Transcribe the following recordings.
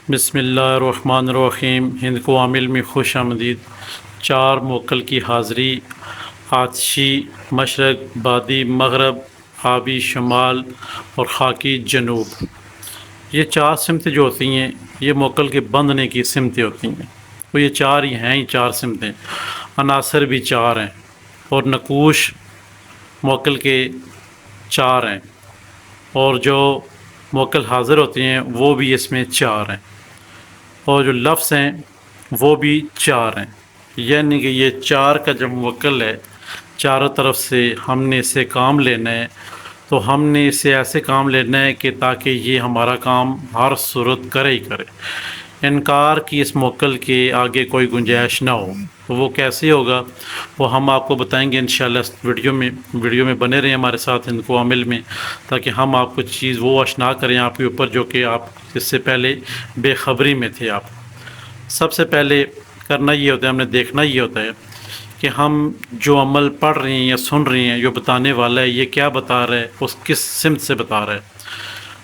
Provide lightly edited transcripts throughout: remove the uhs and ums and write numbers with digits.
بسم اللہ الرحمن الرحیم۔ ہند کو عامل میں خوش آمدید۔ 4 موکل کی حاضری: آتشی مشرق، بادی مغرب، آبی شمال اور خاکی جنوب۔ یہ 4 سمتیں جو ہوتی ہیں یہ موکل کے بندھنے کی سمتیں ہوتی ہیں، وہ یہ 4 ہی ہیں، 4 سمتیں۔ عناصر بھی 4 ہیں اور نقوش موکل کے 4 ہیں، اور جو موکل حاضر ہوتے ہیں وہ بھی اس میں 4 ہیں، اور جو لفظ ہیں وہ بھی 4 ہیں۔ یعنی کہ یہ 4 کا جب موکل ہے، چاروں طرف سے ہم نے اسے کام لینا ہے، تو ہم نے اسے ایسے کام لینا ہے کہ تاکہ یہ ہمارا کام ہر صورت کرے ہی کرے، انکار کی اس موکل کے آگے کوئی گنجائش نہ ہو۔ تو وہ کیسے ہوگا وہ ہم آپ کو بتائیں گے انشاءاللہ اس ویڈیو میں بنے رہیں ہمارے ساتھ ہند کو عامل میں، تاکہ ہم آپ کو چیز وہ اشنا کریں آپ کے اوپر جو کہ آپ اس سے پہلے بے خبری میں تھے۔ آپ سب سے پہلے کرنا یہ ہوتا ہے، ہم نے دیکھنا یہ ہوتا ہے کہ ہم جو عمل پڑھ رہے ہیں یا سن رہے ہیں، جو بتانے والا ہے یہ کیا بتا رہا ہے، اس کس سمت سے بتا رہا ہے۔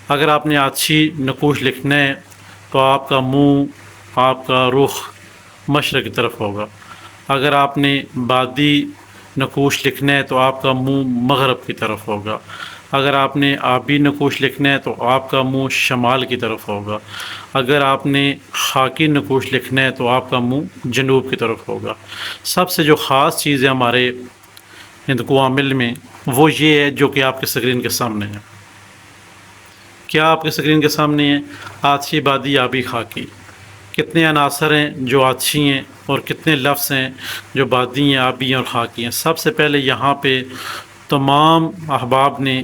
اگر آپ نے آتشی نقوش لکھنا ہے تو آپ کا منہ، آپ کا رخ مشرق کی طرف ہوگا۔ اگر آپ نے بادی نقوش لکھنا ہے تو آپ کا منہ مغرب کی طرف ہوگا۔ اگر آپ نے آبی نقوش لکھنا ہے تو آپ کا منہ شمال کی طرف ہوگا۔ اگر آپ نے خاکی نقوش لکھنا ہے تو آپ کا منہ جنوب کی طرف ہوگا۔ سب سے جو خاص چیز ہے ہمارے ہند کو عامل میں وہ یہ ہے جو کہ آپ کے اسکرین کے سامنے ہے۔ کیا آپ کے اسکرین کے سامنے ہے؟ آتشی، بادی، آبی، خاکی۔ کتنے عناصر ہیں جو آتشی ہیں اور کتنے لفظ ہیں جو بادی ہیں، آبی ہیں اور خاکی ہیں۔ سب سے پہلے یہاں پہ تمام احباب نے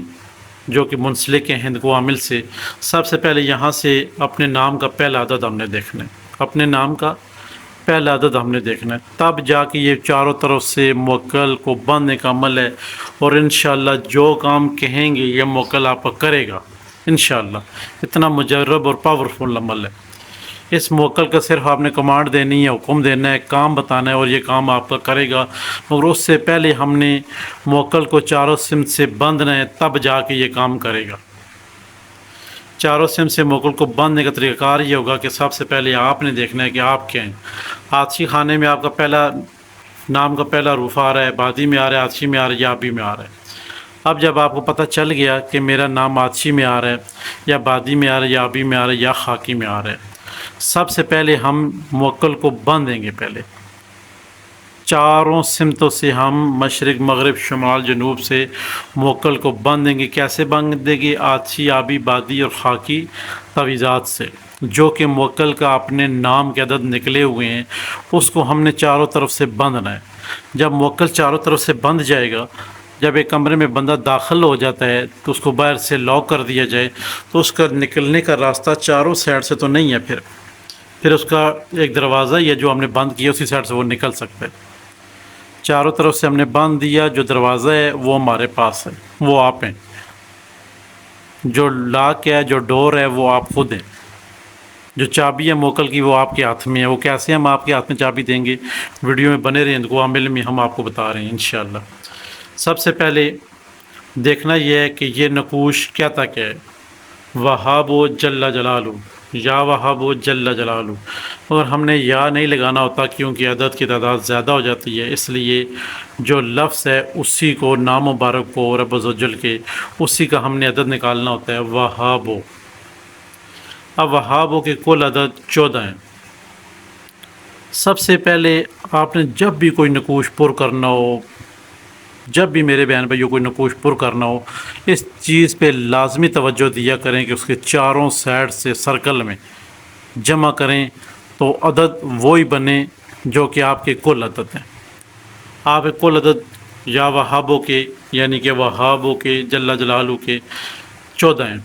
جو کہ منسلک ہیں ہند کو عامل سے، سب سے پہلے یہاں سے اپنے نام کا پہلا عدد ہم نے دیکھنا ہے، اپنے نام کا پہلا عدد ہم نے دیکھنا ہے، تب جا کے یہ چاروں طرف سے موکل کو باندھنے کا عمل ہے، اور انشاءاللہ جو کام کہیں گے یہ موکل آپ کا کرے گا انشاءاللہ۔ اتنا مجرب اور پاورفل عمل ہے۔ اس موکل کا صرف آپ نے کمانڈ دینی ہے، حکم دینا ہے، کام بتانا ہے، اور یہ کام آپ کا کرے گا۔ اور اس سے پہلے ہم نے موکل کو چاروں سمت سے باندھنا ہے، تب جا کے یہ کام کرے گا۔ چاروں سمت سے موکل کو باندھنے کا طریقہ کار یہ ہوگا کہ سب سے پہلے آپ نے دیکھنا ہے کہ آپ کیا ہیں۔ آتشی خانے میں آپ کا پہلا نام کا پہلا حروف آ رہا ہے، بادی میں آ رہا ہے، آتشی میں آ رہا ہے، یا آبی میں آ رہا ہے۔ اب جب آپ کو پتہ چل گیا کہ میرا نام آتشی میں آ رہا ہے، یا بادی میں آ رہا ہے، یا آبی میں آ رہا ہے، یا خاکی میں آ رہا ہے، سب سے پہلے ہم موکل کو باندھیں گے۔ پہلے چاروں سمتوں سے ہم مشرق، مغرب، شمال، جنوب سے موکل کو باندھیں گے۔ کیسے باندھیں گے؟ آتشی، آبی، بادی اور خاکی تعویذات سے، جو کہ موکل کا اپنے نام کے عدد نکلے ہوئے ہیں، اس کو ہم نے چاروں طرف سے باندھنا ہے۔ جب موکل چاروں طرف سے بندھ جائے گا، جب ایک کمرے میں بندہ داخل ہو جاتا ہے تو اس کو باہر سے لاک کر دیا جائے، تو اس کا نکلنے کا راستہ چاروں سائڈ سے تو نہیں ہے، پھر اس کا ایک دروازہ ہی ہے جو ہم نے بند کیا، اسی سائڈ سے وہ نکل سکتا ہے۔ چاروں طرف سے ہم نے باندھ دیا، جو دروازہ ہے وہ ہمارے پاس ہے، وہ آپ ہیں۔ جو لاک ہے، جو ڈور ہے، وہ آپ خود ہیں۔ جو چابی ہے موکل کی وہ آپ کے ہاتھ میں ہے۔ وہ کیسے ہم آپ کے ہاتھ میں چابی دیں گے؟ ویڈیو میں بنے رہیں، ہند کو عامل میں ہم آپ کو بتا رہے ہیں انشاءاللہ۔ سب سے پہلے دیکھنا یہ ہے کہ یہ نقوش کیا تک ہے۔ وہاب و جل جلالہ، یا وہاب و جل جلالہ، اور ہم نے یا نہیں لگانا ہوتا کیونکہ عدد کی تعداد زیادہ ہو جاتی ہے، اس لیے جو لفظ ہے اسی کو، نام مبارک کو رب عزوجل کے، اسی کا ہم نے عدد نکالنا ہوتا ہے، وہاب و۔ اب وہابوں کے کل عدد 14 ہیں۔ سب سے پہلے آپ نے جب بھی کوئی نقوش پر کرنا ہو، جب بھی میرے بہن بھائیوں کوئی نقوش پر کرنا ہو، اس چیز پہ لازمی توجہ دیا کریں کہ اس کے چاروں سائڈ سے سرکل میں جمع کریں تو عدد وہی بنے جو کہ آپ کے کل عدد ہیں۔ آپ کے کل عدد یا وہابوں کے، یعنی کہ وہابوں کے جل جلالہ کے 14 ہیں۔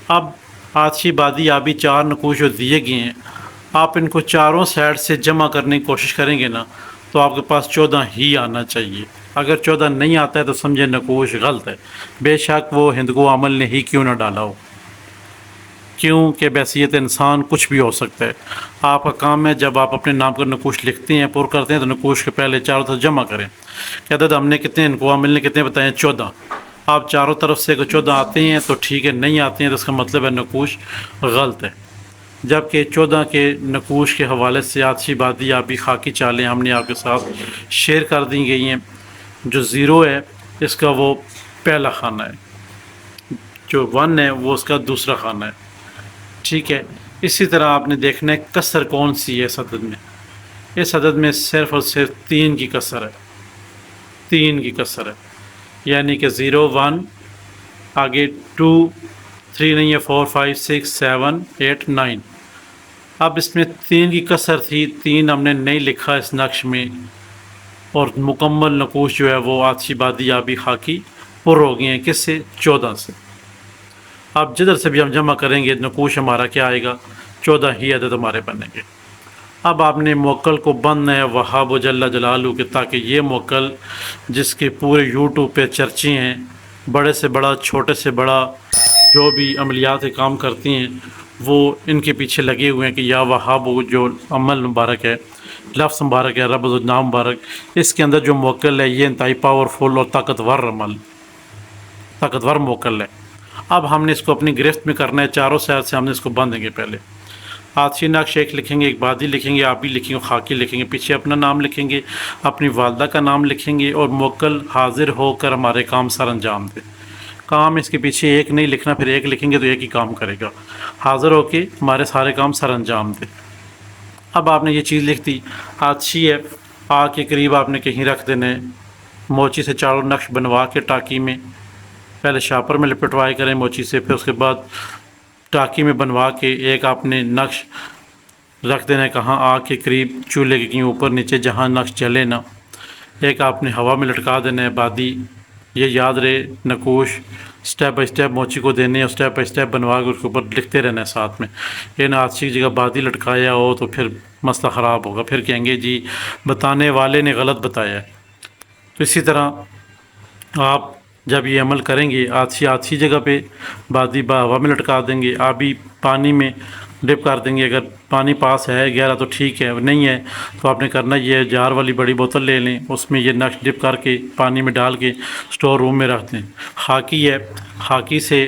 اب آتشی، بادی، آبی 4 نقوش جو دیے گئے ہیں، آپ ان کو چاروں سائڈ سے جمع کرنے کی کوشش کریں گے نا تو آپ کے پاس 14 ہی آنا چاہیے۔ اگر 14 نہیں آتا ہے تو سمجھے نقوش غلط ہے، بے شک وہ ہند کو عامل نے ہی کیوں نہ ڈالا ہو، کیونکہ بحیثیت انسان کچھ بھی ہو سکتا ہے۔ آپ کا کام ہے جب آپ اپنے نام کا نقوش لکھتے ہیں، پر کرتے ہیں، تو نقوش کے پہلے چاروں طرف جمع کریں کہ عدد ہم نے کتنے، ہند کو عامل نے کتنے بتائے ہیں؟ 14۔ آپ چاروں طرف سے اگر 14 آتے ہیں تو ٹھیک ہے، نہیں آتے ہیں تو اس کا مطلب ہے نقوش غلط ہے۔ جبکہ 14 کے نقوش کے حوالے سے آتشی بادی آبی خاکی چالیں ہم نے آپ کے ساتھ شیئر کر دی گئی ہیں۔ جو 0 ہے اس کا وہ پہلا خانہ ہے، جو 1 ہے وہ اس کا دوسرا خانہ ہے، ٹھیک ہے۔ اسی طرح آپ نے دیکھنا ہے کسر کون سی ہے اس عدد میں۔ اس عدد میں صرف اور صرف 3 کی کسر ہے، 3 کی کسر ہے، یعنی کہ 0 1 آگے 2 3 نہیں ہے، 4 5 6 7 8 9۔ اب اس میں 3 کی کسر تھی، 3 ہم نے نہیں لکھا اس نقش میں، اور مکمل نقوش جو ہے وہ آتشی بادی آبی خاکی پر ہو گئے ہیں، کس سے؟ 14 سے۔ اب جدھر سے بھی ہم جمع کریں گے نقوش ہمارا کیا آئے گا؟ 14 ہی عدد ہمارے بنیں گے۔ اب آپ نے موکل کو بندنا ہے وہاب و جل جلالہ کے، تاکہ یہ موکل جس کے پورے یوٹیوب پہ چرچے ہیں، بڑے سے بڑا چھوٹے سے بڑا جو بھی عملیات کام کرتی ہیں وہ ان کے پیچھے لگے ہوئے ہیں کہ یا وہاب جو عمل مبارک ہے، لفظ مبارک ہے، رب نام مبارک، اس کے اندر جو موکل ہے یہ انتہائی پاورفل اور طاقتور عمل، طاقتور موکل ہے۔ اب ہم نے اس کو اپنی گرفت میں کرنا ہے، چاروں سائڈ سے ہم نے اس کو باندھیں گے۔ پہلے آتشی نقش ایک لکھیں گے، ایک بادی لکھیں گے، آبی لکھیں گے، خاکی لکھیں گے، پیچھے اپنا نام لکھیں گے، اپنی والدہ کا نام لکھیں گے، اور موکل حاضر ہو کر ہمارے کام سر انجام دے۔ کام اس کے پیچھے ایک نہیں لکھنا، پھر ایک لکھیں گے تو ایک ہی کام کرے گا، حاضر ہو کے ہمارے سارے کام سر انجام دے۔ اب آپ نے یہ چیز لکھ دی، آتشی ہے، آ کے قریب آپ نے کہیں رکھ دینا ہے، موچی سے چاروں نقش بنوا کے ٹاکی میں پہلے شاپر میں لپٹوائے کریں موچی سے، پھر اس کے بعد ٹاکی میں بنوا کے ایک آپ نے نقش رکھ دینا ہے کہاں؟ آگ کے قریب، چولہے کے کہیں اوپر نیچے جہاں نقش جلے نا۔ ایک آپ نے ہوا میں لٹکا دینا ہے بادی، یہ یاد رہے نقوش سٹیپ بائی سٹیپ موچی کو دینے اور سٹیپ بائی سٹیپ بنوا کے اس کے اوپر لکھتے رہنا ہے ساتھ میں۔ یہ نہ آتشی کی جگہ بادی لٹکایا ہو تو پھر مسئلہ خراب ہوگا، پھر کہیں گے جی بتانے والے نے غلط بتایا ہے۔ تو اسی طرح آپ جب یہ عمل کریں گے، آتشی جگہ پہ بادی ہوا میں لٹکا دیں گے، آبی پانی میں ڈپ کر دیں گے۔ اگر پانی پاس ہے گہرا تو ٹھیک ہے، نہیں ہے تو آپ نے کرنا یہ جار والی بڑی بوتل لے لیں، اس میں یہ نقش ڈپ کر کے پانی میں ڈال کے سٹور روم میں رکھ دیں۔ خاکی ہے، خاکی سے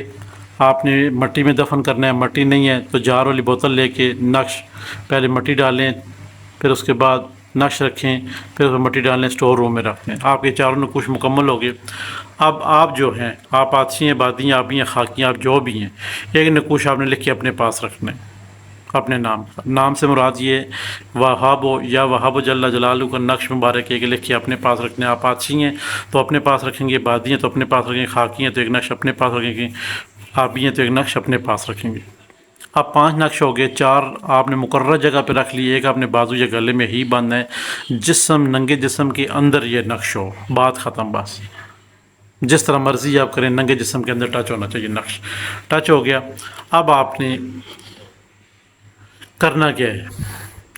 آپ نے مٹی میں دفن کرنا ہے، مٹی نہیں ہے تو جار والی بوتل لے کے نقش پہلے مٹی ڈالیں، پھر اس کے بعد نقش رکھیں، پھر اس میں مٹی ڈالیں، سٹور روم میں رکھ دیں۔ آپ کے چاروں نقوش مکمل ہو گئے۔ اب آپ جو ہیں، آپ آتشی ہیں، بادی ہیں، آبی ہیں، خاکی ہیں، آپ جو بھی ہیں، ایک نقوش آپ نے لکھ کے اپنے پاس رکھنا ہے، اپنے نام کا۔ نام سے مراد یہ وہاب یا وہاب جل جلالہ کا نقش مبارک ایک لکھ کے اپنے پاس رکھنا ہے۔ آپ آتشی ہیں تو اپنے پاس رکھیں گے، بادی ہیں تو اپنے پاس رکھیں گے، خاکی ہیں تو ایک نقش اپنے پاس رکھیں گے، آبی ہیں تو ایک نقش اپنے پاس رکھیں گے۔ اب 5 نقش ہو گئے، 4 آپ نے مقررہ جگہ پہ رکھ لیے، ایک آپ نے بازو یا گلے میں ہی باندھنا ہے، جسم ننگے جسم کے اندر یہ نقش ہو، بات ختم بس۔ جس طرح مرضی آپ کریں، ننگے جسم کے اندر ٹچ ہونا چاہیے نقش، ٹچ ہو گیا۔ اب آپ نے کرنا کیا ہے؟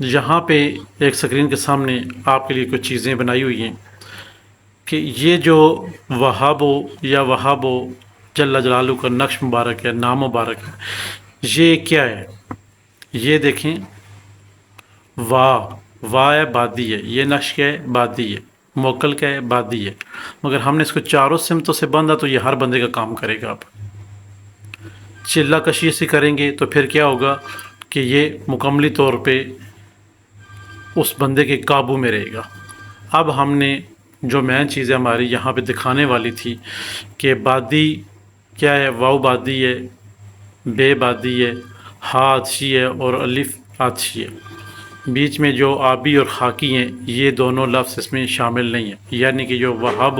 یہاں پہ ایک سکرین کے سامنے آپ کے لیے کچھ چیزیں بنائی ہوئی ہیں کہ یہ جو وہاب یا وہاب جل جلالہ کا نقش مبارک ہے، نام مبارک ہے، یہ کیا ہے؟ یہ دیکھیں، واہ ہے، بادی ہے، یہ نقش کیا ہے؟ بادی ہے، موکل کا ہے؟ بادی ہے۔ مگر ہم نے اس کو چاروں سمتوں سے باندھا تو یہ ہر بندے کا کام کرے گا۔ اب چلہ کشی سے کریں گے تو پھر کیا ہوگا کہ یہ مکملی طور پہ اس بندے کے قابو میں رہے گا۔ اب ہم نے جو مین چیزیں ہماری یہاں پہ دکھانے والی تھی کہ بادی کیا ہے؟ واو بادی ہے، بے بادی ہے، ہا آتشی ہے، اور الف آتشی ہے۔ بیچ میں جو آبی اور خاکی ہیں یہ دونوں لفظ اس میں شامل نہیں ہیں، یعنی کہ جو وہاب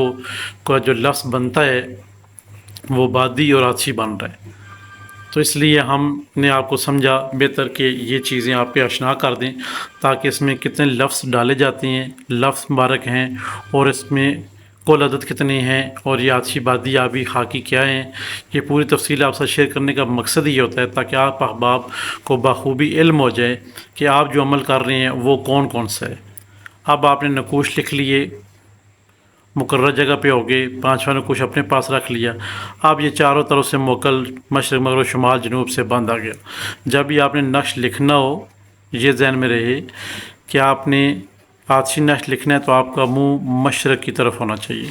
کا جو لفظ بنتا ہے وہ بادی اور آتشی بن رہا ہے۔ تو اس لیے ہم نے آپ کو سمجھا بہتر کہ یہ چیزیں آپ پہ آشنا کر دیں، تاکہ اس میں کتنے لفظ ڈالے جاتے ہیں، لفظ مبارک ہیں، اور اس میں کل عدد کتنے ہیں، اور یہ آتشی بادی آبی خاکی کیا ہیں، یہ پوری تفصیل آپ سے شیئر کرنے کا مقصد یہ ہوتا ہے تاکہ آپ احباب کو بخوبی علم ہو جائے کہ آپ جو عمل کر رہے ہیں وہ کون کون سا ہے۔ اب آپ نے نقوش لکھ لیے، مقررہ جگہ پہ ہو گئے، 5واں نقوش اپنے پاس رکھ لیا۔ اب یہ چاروں طرف سے موکل مشرق مغرب شمال جنوب سے بند آ گیا۔ جب بھی آپ نے نقش لکھنا ہو یہ ذہن میں رہے کہ آپ نے آتشی نقش لکھنا ہے تو آپ کا منہ مشرق کی طرف ہونا چاہیے،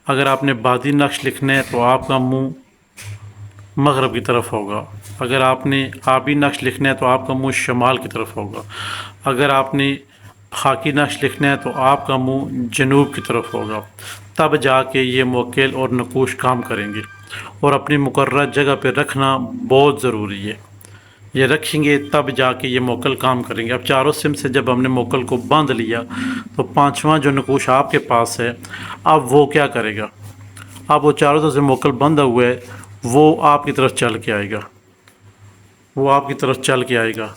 اگر آپ نے بادی نقش لکھنا ہے تو آپ کا منہ مغرب کی طرف ہوگا. اگر آپ نے آبی نقش لکھنا ہے تو آپ کا منہ شمال کی طرف ہوگا. اگر آپ نے خاکی نقش لکھنا ہے تو آپ کا منہ جنوب کی طرف ہوگا. تب جا کے یہ موکل اور نقوش کام کریں گے. اور اپنی مقررہ جگہ پہ رکھنا بہت ضروری ہے. یہ رکھیں گے تب جا کے یہ موکل کام کریں گے. اب چاروں سم سے جب ہم نے موکل کو باندھ لیا تو پانچواں جو نقوش آپ کے پاس ہے اب وہ کیا کرے گا. اب وہ چاروں طرف سے موکل بندھا ہوا ہے وہ آپ کی طرف چل کے آئے گا. وہ آپ کی طرف چل کے آئے گا.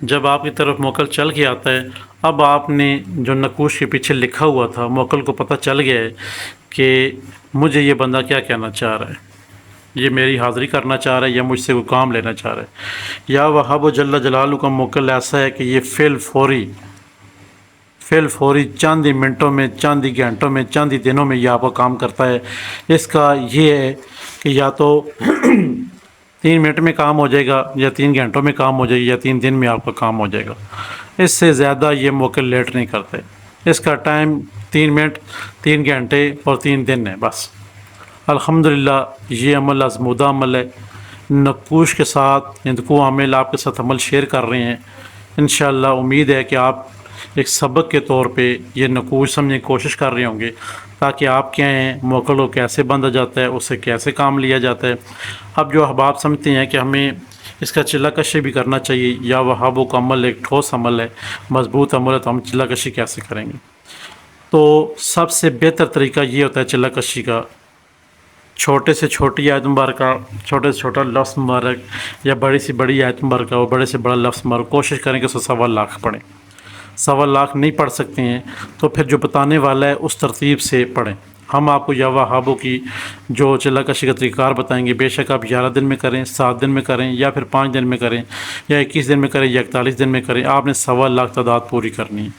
جب آپ کی طرف موکل چل کے آتا ہے اب آپ نے جو نقوش کے پیچھے لکھا ہوا تھا موکل کو پتہ چل گیا ہے کہ مجھے یہ بندہ کیا کہنا چاہ رہا ہے. یہ میری حاضری کرنا چاہ رہا ہے یا مجھ سے کوئی کام لینا چاہ رہا ہے. یا وہاب جل جلالہ کا موکل ایسا ہے کہ یہ فعل فوری چند ہی منٹوں میں، چند ہی گھنٹوں میں، چند ہی دنوں میں یہ آپ کا کام کرتا ہے. اس کا یہ ہے کہ یا تو 3 منٹ میں کام ہو جائے گا یا 3 گھنٹوں میں کام ہو جائے گا یا 3 دن میں آپ کا کام ہو جائے گا. اس سے زیادہ یہ موکل لیٹ نہیں کرتے. اس کا ٹائم 3 منٹ، 3 گھنٹے اور 3 دن ہے بس. الحمدللہ یہ عمل آزمودہ عمل ہے. نقوش کے ساتھ ہندکو عامل آپ کے ساتھ عمل شیئر کر رہے ہیں. انشاءاللہ امید ہے کہ آپ ایک سبق کے طور پہ یہ نقوش سمجھنے کی کوشش کر رہے ہوں گے تاکہ آپ کیا ہیں موکل کو کیسے باندھا جاتا ہے، اس سے کیسے کام لیا جاتا ہے. اب جو احباب سمجھتے ہیں کہ ہمیں اس کا چلہ کشی بھی کرنا چاہیے، یا وہابوں کا عمل ایک ٹھوس عمل ہے، مضبوط عمل ہے، تو ہم چلہ کشی کیسے کریں گے. تو سب سے بہتر طریقہ یہ ہوتا ہے چلہ کشی کا، چھوٹے سے چھوٹی آیت مبارکہ، چھوٹے سے چھوٹا لفظ مبارک یا بڑی سے بڑی آیت مبارکہ اور بڑے سے بڑا لفظ مبارک کوشش کریں کہ اس کو 1.25 لاکھ پڑھیں. 1.25 لاکھ نہیں پڑھ سکتے ہیں تو پھر جو بتانے والا ہے اس ترتیب سے پڑھیں. ہم آپ کو یا وہابوں کی جو چلہ کشی کا طریقہ کار بتائیں گے. بے شک آپ 11 دن میں کریں، 7 دن میں کریں، یا پھر 5 دن میں کریں، یا 21 دن میں کریں، یا 41 دن میں کریں، آپ نے 1.25 لاکھ تعداد پوری کرنی ہے.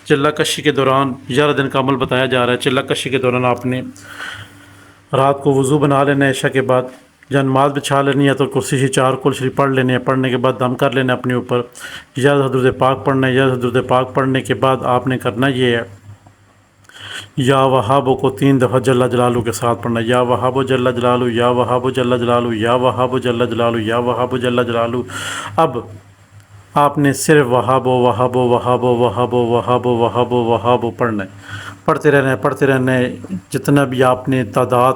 چلہ کشی کے دوران 11 دن کا عمل بتایا جا رہا ہے. چلہ کشی کے دوران آپ نے رات کو وضو بنا لینا ہے، عشاء کے بعد جب نماز بچھا لینی ہے تو کرسی سے 4 کل شریف پڑھ لینے ہیں. پڑھنے کے بعد دم کر لینا اپنے اوپر، یا درود پاک پڑھنا ہے. یا درود پاک پڑھنے کے بعد آپ نے کرنا یہ ہے یا وہابوں کو 3 دفعہ جل جلالہ کے ساتھ پڑھنا ہے. یا وہاب جل جلالہ، یا وہاب جل جلالہ، یا وہاب جل جلالہ، یا وہاب جل جلالہ. اب آپ نے صرف وہاب وہاب وہاب وہاب وہاب وہاب وہاب پڑھنا ہے. پڑھتے رہنا ہے. جتنا بھی آپ نے تعداد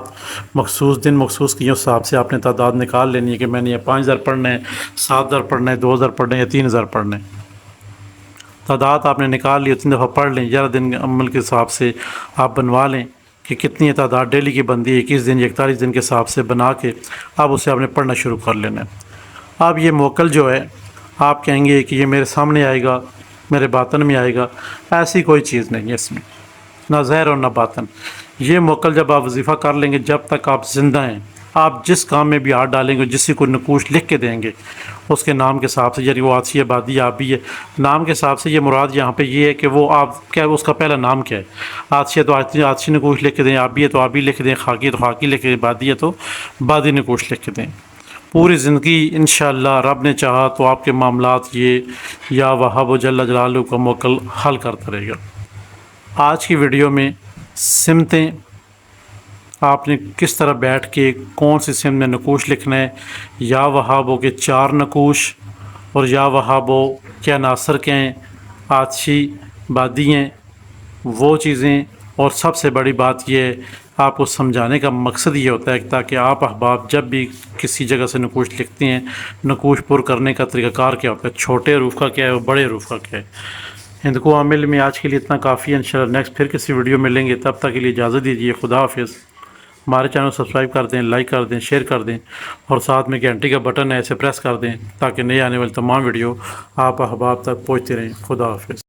مخصوص دن مخصوص کی اس حساب سے آپ نے تعداد نکال لینی ہے کہ میں نے یہ 5000 پڑھنا ہے، 7000 پڑھنا ہے، 2000 پڑھنا ہے یا 3000 پڑھنا ہے. تعداد آپ نے نکال لی، 3 دفعہ پڑھ لیں. 11 دن عمل کے حساب سے آپ بنوا لیں کہ کتنی تعداد ڈیلی کی بندی ہے. 21 دن یا 41 دن کے حساب سے بنا کے اب اسے آپ نے پڑھنا شروع کر لینا ہے. اب یہ موکل جو ہے آپ کہیں گے کہ یہ میرے سامنے آئے گا، میرے باطن میں آئے گا. ایسی کوئی چیز نہیں ہے اس میں، نہ ظاہر اور نہ باطن. یہ موکل جب آپ وظیفہ کر لیں گے، جب تک آپ زندہ ہیں، آپ جس کام میں بھی ہاتھ ڈالیں گے، جس کو نقوش لکھ کے دیں گے اس کے نام کے حساب سے، یعنی وہ عاطشی آبادی آپ بھی ہے نام کے حساب سے. یہ مراد یہاں پہ یہ ہے کہ وہ آپ کیا اس کا پہلا نام کیا ہے. عاطشی ہے تو عاطشی نقوش لکھ کے دیں، آبی ہے تو آبی لکھ دیں، خاکی ہے تو خاکی لکھ دیں، بادی ہے تو بادی نقوش لکھ کے دیں. پوری زندگی انشاءاللہ رب نے چاہا تو آپ کے معاملات یہ یا وہاب جل جلالہ کا موکل حل کرتا رہے گا. آج کی ویڈیو میں سمتیں آپ نے کس طرح بیٹھ کے کون سی سمت میں نقوش لکھنا ہے، یا وہابوں کے 4 نقوش اور یا وہابوں کے عناصر کے ہیں، عاطشی بادی ہیں وہ چیزیں. اور سب سے بڑی بات یہ ہے آپ کو سمجھانے کا مقصد یہ ہوتا ہے کہ تاکہ آپ احباب جب بھی کسی جگہ سے نقوش لکھتے ہیں، نقوش پر کرنے کا طریقہ کار کیا ہوتا ہے، چھوٹے حروف کا کیا ہے اور بڑے حروف کا کیا ہے. ہندکو عامل میں آج کے لیے اتنا کافی ہے. انشاءاللہ نیکسٹ پھر کسی ویڈیو میں ملیں گے. تب تک کے لیے اجازت دیجیے. خدا حافظ. ہمارے چینل کو سبسکرائب کر دیں، لائک کر دیں، شیئر کر دیں اور ساتھ میں گھنٹی کا بٹن ہے اسے پریس کر دیں تاکہ نئے آنے والی تمام ویڈیو آپ احباب تک پہنچتے رہیں. خدا حافظ.